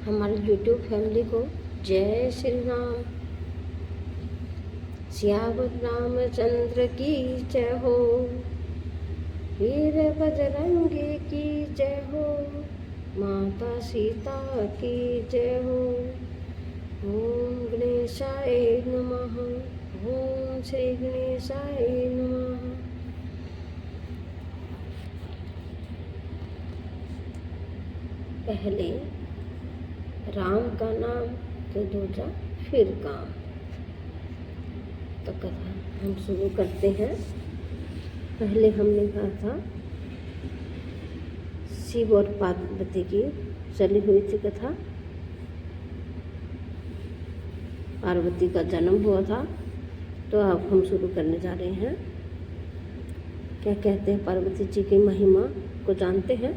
हमारे YouTube family को जय श्री राम। सियावर रामचंद्र की जय हो, वीर बजरंगी की जय हो, माता सीता की जय हो। ओम गणेशाय नमः। ओम श्री गणेशाय नमः। पहले राम का नाम तो दूजा फिर काम। तो कथा हम शुरू करते हैं। पहले हमने कहा था शिव और पार्वती की चली हुई थी कथा। पार्वती का जन्म हुआ था, तो अब हम शुरू करने जा रहे हैं। क्या कहते हैं पार्वती जी की महिमा को जानते हैं।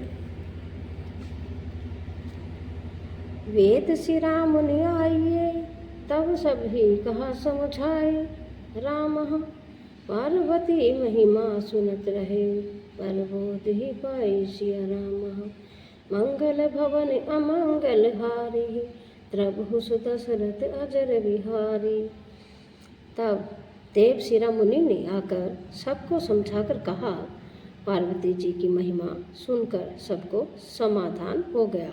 वेद शिरा मुनि आइए, तब सभी कहा समझाए। राम पार्वती महिमा सुनत रहे, पर बोध ही पाई सिया राम। मंगल भवन अमंगल हारी, द्रबहु दशरथ अजर बिहारी। तब देव शिरा मुनि ने आकर सबको समझाकर कहा। पार्वती जी की महिमा सुनकर सबको समाधान हो गया।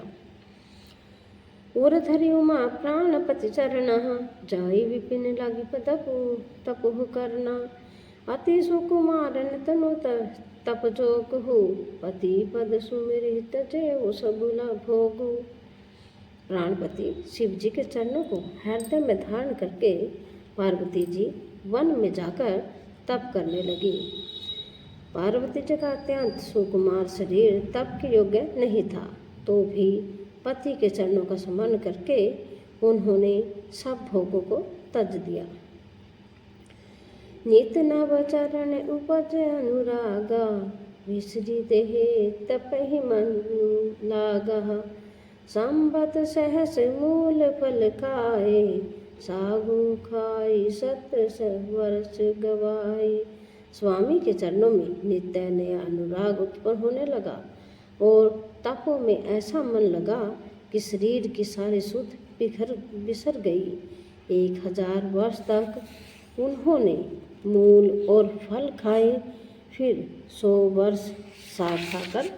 उर्धरि उमा प्राणपति चरण, जाई विपिन लागी तपुह करना। अति सुकुमारन तनु तप जोगहु, पति पद सुमिरित जेऊ सबुला भोगु। प्राणपति शिव जी के चरणों को हृदय में धारण करके पार्वती जी वन में जाकर तप करने लगी। पार्वती जी का अत्यंत सुकुमार शरीर तप के योग्य नहीं था, तो भी पति के चरणों का सम्मान करके उन्होंने सब भोगों को तज दिया। नित नव चरण उपज अनुरागा, विसरी देहे तपहि मन लागा। संबत सहस मूल फल खाए, सागु खाई सत वर्ष गवाए। स्वामी के चरणों में नित्य नया अनुराग उत्पन्न होने लगा और तपों में ऐसा मन लगा कि शरीर की सारी सुध बिसर गई। 1000 वर्ष तक उन्होंने मूल और फल खाए, फिर 100 वर्ष साग खाकर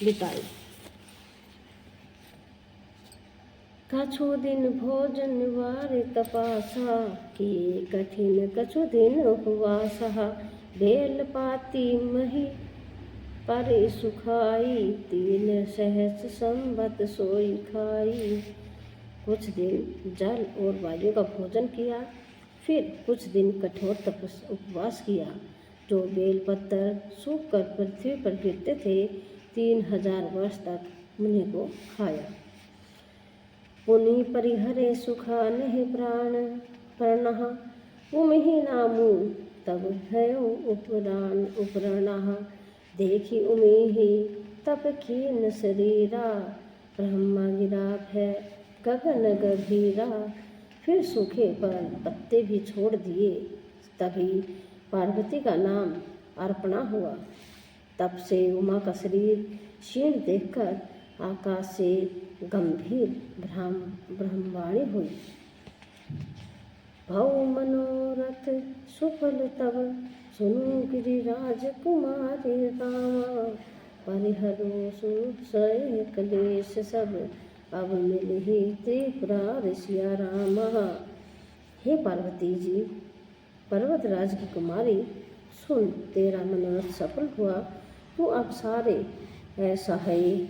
बिताए। कछु दिन भोजन वार तपासा, किए कठिन कछु दिन उपवासा। बेल पाती मही पर सुखाई, 3 सहस संबत सोई खाई। कुछ दिन जल और वायु का भोजन किया, फिर कुछ दिन कठोर उपवास किया। जो बेलपत्र सूख कर पृथ्वी पर गिरते थे, 3000 वर्ष तक उन्हीं को खाया। पुनि परिहरे सुखा नहीं प्राण प्रणः, उमहि नामू तब भयो उपराणः। देखी उमेहि तप कीन शरीरा, ब्रह्मा गिरा है गगन गभीरा। फिर सूखे पर पत्ते भी छोड़ दिए, तभी पार्वती का नाम अर्पणा हुआ। तब से उमा का शरीर क्षीण देखकर आकाश से गंभीर ब्रह्मवाणी हुई। भव मनोरथ सुफल तब, सुनु गिरिराज कुमारी रामा। परिहरो सुसय कलेश सब, अब मिलहि त्रिपुरारि सिया रामा। हे पार्वती जी, पर्वतराज की कुमारी, सुन, तेरा मनोरथ सफल हुआ। तू अब सारे असह्य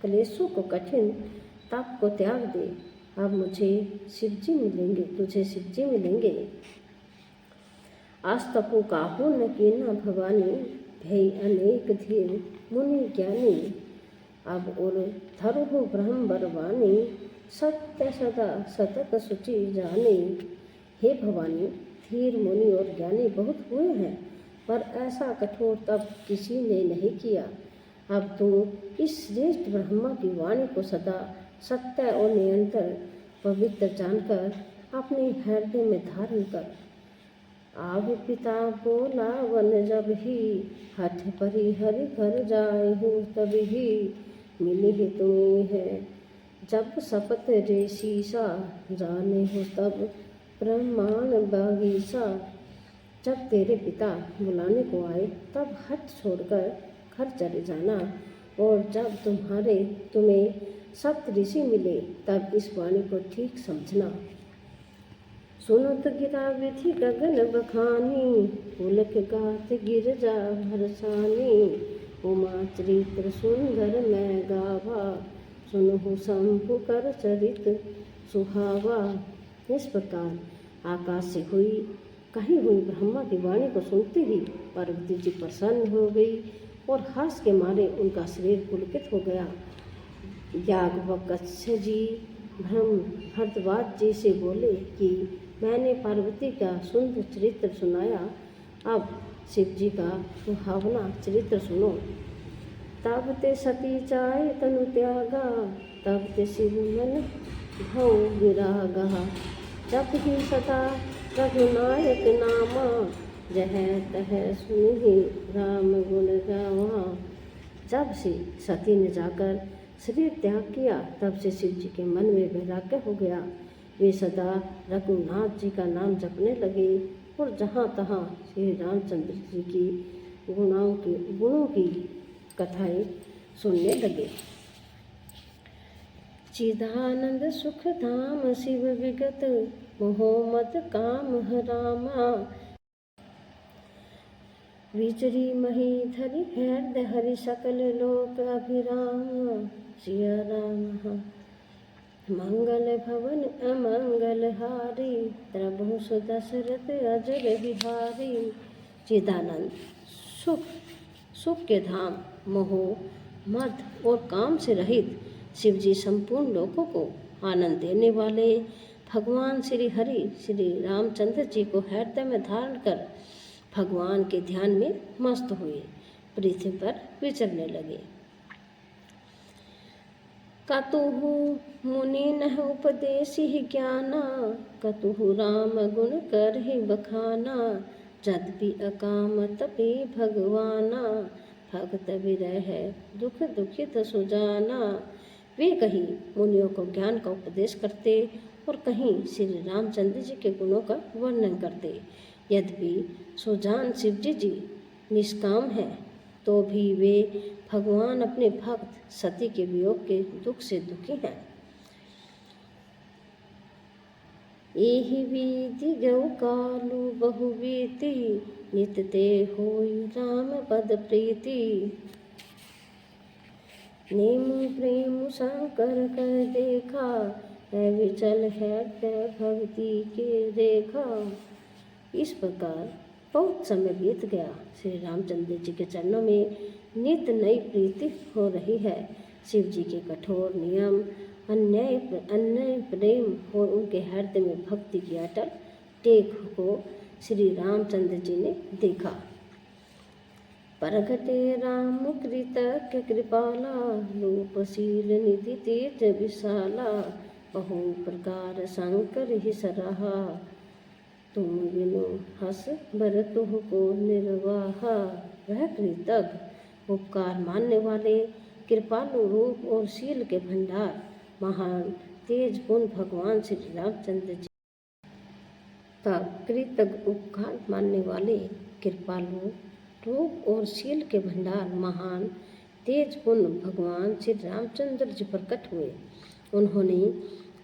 क्लेशों को, कठिन तप को त्याग दे। अब तुझे शिवजी मिलेंगे। आज तपो काहू न कीना भवानी, भय अनेक धीर मुनि ज्ञानी। अब और धरुहु ब्रह्म बरवानी, सत्य सदा सतत सुचि जाने। हे भवानी, धीर मुनि और ज्ञानी बहुत हुए हैं, पर ऐसा कठोर तप किसी ने नहीं किया। अब तू इस श्रेष्ठ ब्रह्मा की वाणी को सदा सत्य और निरंतर पवित्र जानकर अपने हृदय में धारण कर। आव पिता बोला वन जब ही, हठ परिहरि घर जाए हूँ तब ही। मिली ही तुम्हें है जब शपथ रे शीशा, जाने हो तब प्रमाण बागीसा। जब तेरे पिता बुलाने को आए तब हट छोड़कर घर चले जाना, और जब तुम्हें सप्त ऋषि मिले तब इस वाणी को ठीक समझना। सुनत गिरा विधि गगन बखानी, पुलक गात गिरजा भरसानी। उमा चरित्र सुंदर मैं गावा, सुनहु शंभु कर चरित सुहावा। इस प्रकार आकाश से कही हुई ब्रह्मा की वाणी को सुनते ही पार्वती जी प्रसन्न हो गई और हर्ष के मारे उनका शरीर पुलकित हो गया। याज्ञवल्क्य जी भरद्वाज जी से बोले कि मैंने पार्वती का सुंदर चरित्र सुनाया, अब शिव जी का सुहावना चरित्र सुनो। तब ते सती चाय तनु त्यागा, तब ते शिव मन भव विरागा। जप ही सदा रघुनायक नामा, जह तह सुनि राम गुण गावा। जब से सती ने जाकर शरीर त्याग किया तब से शिव जी के मन में वैराग्य हो गया। वे सदा रघुनाथ जी का नाम जपने लगे और जहाँ तहाँ श्री रामचंद्र जी की गुणों की कथाएं सुनने लगे। चिदानंद सुख धाम शिव विगत, मोहम्मद काम हरामा। विचरी मही धरि हृदय हरि सकल लोक अभिराम। सिया राम मंगल भवन अमंगल हारी, प्रभु सुदशरथ अजर बिहारी। चिदानंद सुख के धाम, मोह मद और काम से रहित शिव जी संपूर्ण लोकों को आनंद देने वाले भगवान श्री हरि श्री रामचंद्र जी को हृदय में धारण कर भगवान के ध्यान में मस्त हुए पृथ्वी पर विचरने लगे। कतुहु मुनि नह उपदेशि ज्ञाना, कतुहु राम गुण कर ही बखाना। जद्यपि अकाम तपि भगवाना, भगत विरह दुख दुखित सुजाना। वे कहीं मुनियों को ज्ञान का उपदेश करते और कहीं श्री रामचंद्र जी के गुणों का वर्णन करते। यद्यपि सुजान शिवजी जी निष्काम हैं तो भी वे भगवान अपने भक्त सती के वियोग के दुख से दुखी हैं। एहि विधि गौ कालु बहु बीती, नित ते होई राम पद प्रीति। नेम प्रेम शंकर कर देखा, है विचल है भक्ति के देखा। इस प्रकार बहुत समय बीत गया। श्री रामचंद्र जी के चरणों में नित नई प्रीति हो रही है। शिव जी के कठोर नियम, अन्याय प्रेम और उनके हृदय में भक्ति की अटल टेक को श्री रामचंद्र जी ने देखा। परगटे राम कृतज्ञ कृपाला, रूपशील निधि तेज विशाला। बहु प्रकार शंकर ही सराहा, तुम बिनु हस बर तुह को निर्वाहा। वह कृतज्ञ उपकार मानने वाले कृपालु रूप और शील के भंडार महान तेज गुण भगवान श्री रामचंद्र जी का कृतज्ञ उपकार मानने वाले कृपालु रूप और शील के भंडार महान तेज गुण भगवान श्री रामचंद्र जी प्रकट हुए। उन्होंने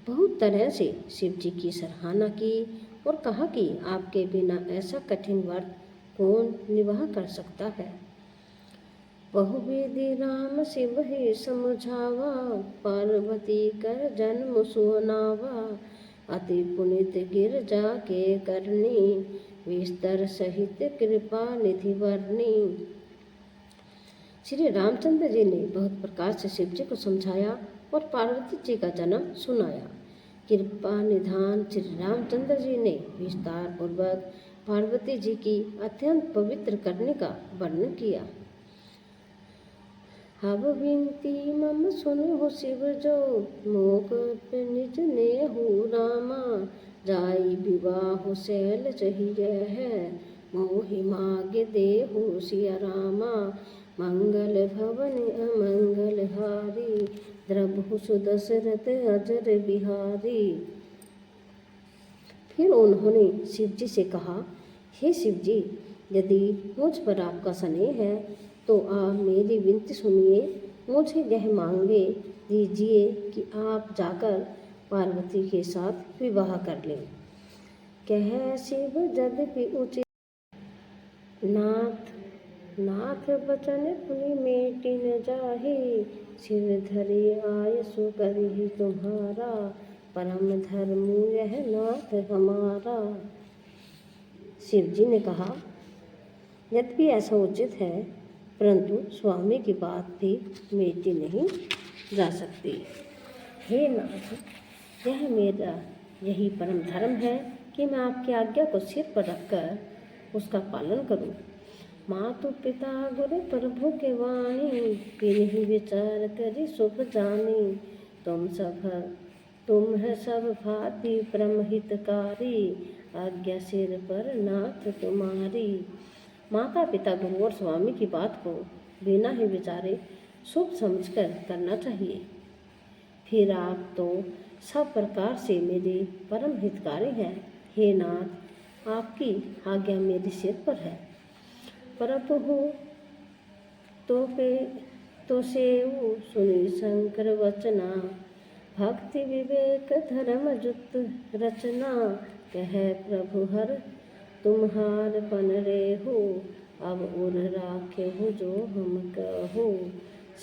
बहुत तरह से शिव जी की सराहना की और कहा कि आपके बिना ऐसा कठिन व्रत कौन निर्वाह कर सकता है। बहुविधि राम शिव ही समझावा, पार्वती कर जन्म सुनावा। अति पुनित गिरजा के करनी, विस्तर सहित कृपा निधि वर्णी। श्री रामचंद्र जी ने बहुत प्रकार से शिव जी को समझाया और पार्वती जी का जन्म सुनाया। कृपा निधान श्री रामचंद्र जी ने विस्तार पूर्वक पार्वती जी की अत्यंत पवित्र करने का वर्णन किया। अब विनती मम सुनो शिव जो, मोक निज ने हूँ रामा। जाई विवाह शैल चाहिए है, मोहि माग देहु सिया रामा। मंगल भवन अमंगल हारी, द्रभु सुदशरथ अजर बिहारी। फिर उन्होंने शिव जी से कहा, हे शिव जी, यदि मुझ पर आपका स्नेह है तो आप मेरी विनती सुनिए, मुझे यह मांगे दीजिए कि आप जाकर पार्वती के साथ विवाह कर लें। कह शिव यद्यपि उचित नाथ नाथ बचन पुनि मेटि न जाहि, सिर धरि आयसु करहि तुम्हारा, परम धर्म यह नाथ हमारा। शिव जी ने कहा, यद्यपि ऐसा उचित है, परंतु स्वामी की बात भी मेटी नहीं जा सकती। हे नाथ, यह मेरा यही परम धर्म है कि मैं आपकी आज्ञा को सिर पर रखकर उसका पालन करूं। मातु पिता गुरु प्रभु के वाणी, तिन्हि विचार करि शुभ जानी। तुम है सब भांति परम हितकारी, आज्ञा सिर पर नाथ तुम्हारी। माता पिता गुरु और स्वामी की बात को बिना ही विचारे शुभ समझकर करना चाहिए। फिर आप तो सब प्रकार से मेरे परम हितकारी हैं। हे नाथ, आपकी आज्ञा मेरे सिर पर है। प्रभु तो सेऊ सुनि शंकर वचना, भक्ति विवेक धर्म जुत रचना। कह प्रभु हर तुम्हार पन रेहु, अब उर राखे हो जो हम कहो।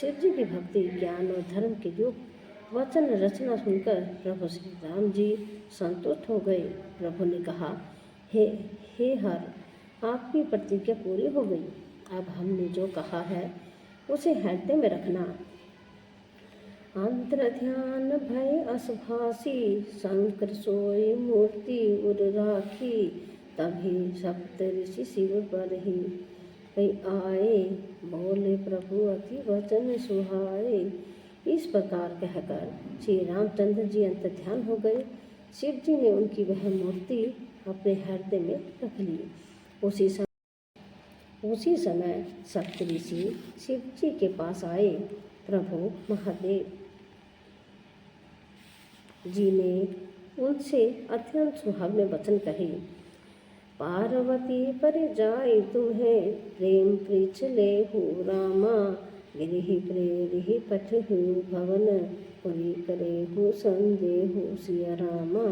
शिव जी की भक्ति ज्ञान और धर्म के युक्त वचन रचना सुनकर प्रभु श्री राम जी संतुष्ट हो गए। प्रभु ने कहा, हे हर, आपकी प्रतिज्ञा पूरी हो गई। अब हमने जो कहा है उसे हृदय में रखना। अंतर ध्यान भय असभासी, शंकर सोई मूर्ति उर राखी। तभी सप्त ऋषि शिव पर ही आए, बोले प्रभु अति वचन सुहाए। इस प्रकार कहकर श्री रामचंद्र जी अंतर ध्यान हो गए। शिव जी ने उनकी वह मूर्ति अपने हृदय में रख ली। उसी समय सप्त ऋषि शिव जी के पास आए। प्रभु महादेव जी ने उनसे अत्यंत सुहावने वचन कहे। पार्वती पर जाय तुम्हें प्रेम पृछ ले हो रामा, गिरिहि प्रेरिहि पठहु भवन, पुरी करे हो संदेहु सिया रामा।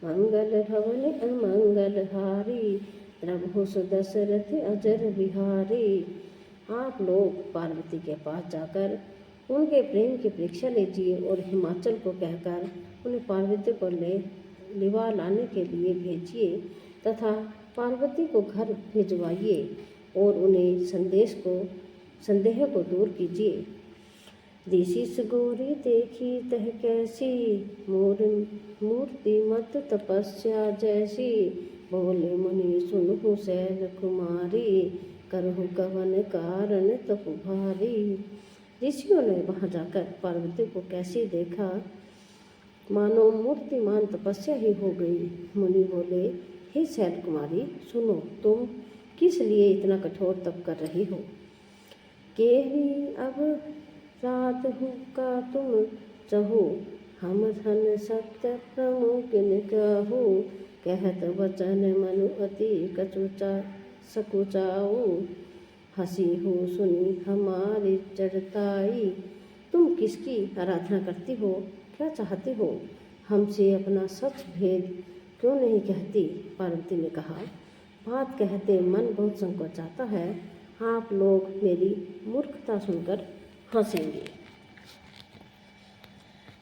मंगल भवन अमंगल हारी, द्रभु दशरथ अजर बिहारी। आप लोग पार्वती के पास जाकर उनके प्रेम की परीक्षा लीजिए और हिमाचल को कहकर उन्हें पार्वती को लिवा लाने के लिए भेजिए तथा पार्वती को घर भिजवाइए और उन्हें संदेह को दूर कीजिए। दिशिस गोरी देखी तह कैसी, मूर्ति मत तपस्या जैसी। बोले मुनि सुनहु शैल कुमारी, करहु कवन कारण तपु भारी। ऋषियों ने वहां जाकर पार्वती को कैसे देखा, मानो मूर्तिमान तपस्या ही हो गई। मुनि बोले, हे शैल कुमारी, सुनो, तुम किस लिए इतना कठोर तप कर रही हो। केही अब रात हूँ का तुम चहो, हम धन सत्य प्रमुखिन कहू। कहत वचन मनु अति सकुचाऊ, हंसी हो सुनी हमारी चढ़ताई। तुम किसकी आराधना करती हो, क्या चाहती हो, हमसे अपना सच भेद क्यों नहीं कहती। पार्वती ने कहा, बात कहते मन बहुत संकोचाता है। आप लोग मेरी मूर्खता सुनकर हंसेंगे।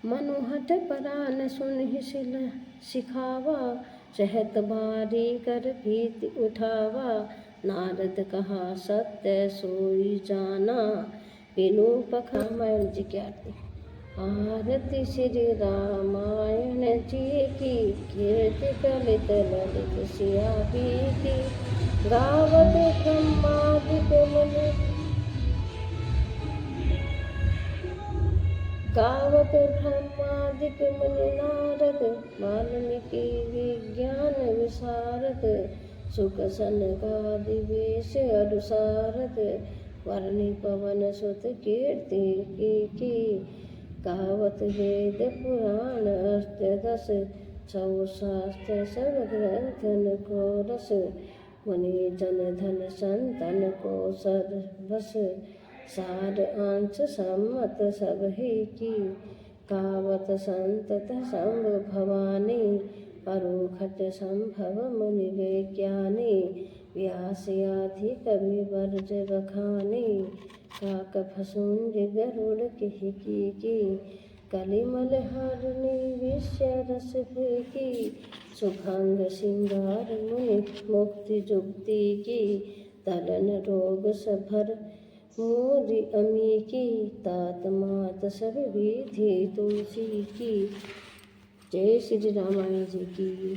मनोहट परान सुन सिखावा, सहत बारी कर भीति उठावा। नारद कहा सत्य सोई जाना, बिनु पखामण जी की आरती। आरती श्री रामायण जी की, कीर्ति कलित ललित सिया की। गावत ब्रह्मादिक मुनि नारद, वाल्मीकि विज्ञान विशारद। सुख सनकादि वेश अनुसारद, वर्णि पवन सुत कीर्ति की। कहावत वेद पुराण अष्टदश, सौ शास्त्र सब ग्रंथन को रस। मुनि जन धन संतन को सर्वस, सार अंश सम्मत सब ही की। कावत संतत संभ भवानी, परोखट संभव मुनि विज्ञानी। व्यास आदि कवि वर्ज बखानी, काक फसूंज गरुड़ की। कलिमल हरणी विषय रस की, सुभंग सिंगार मुनि मुक्ति जुक्ति की। तरन रोग सभर मोरी अमी की, तात मात सब विधि तुलसी की। जय श्री रामायण जी की।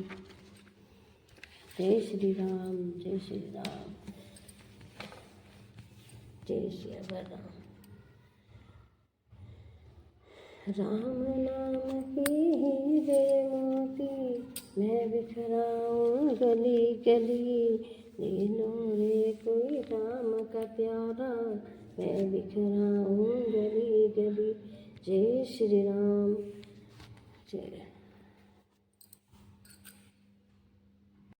जय श्री राम, जय श्री राम, जय श्री राम। राम नाम की हीरे मोती, मैं बिखराऊं गली गली। ले लो रे कोई राम का प्यारा, मैं बिखराऊं गली गली। जय श्री राम, जय।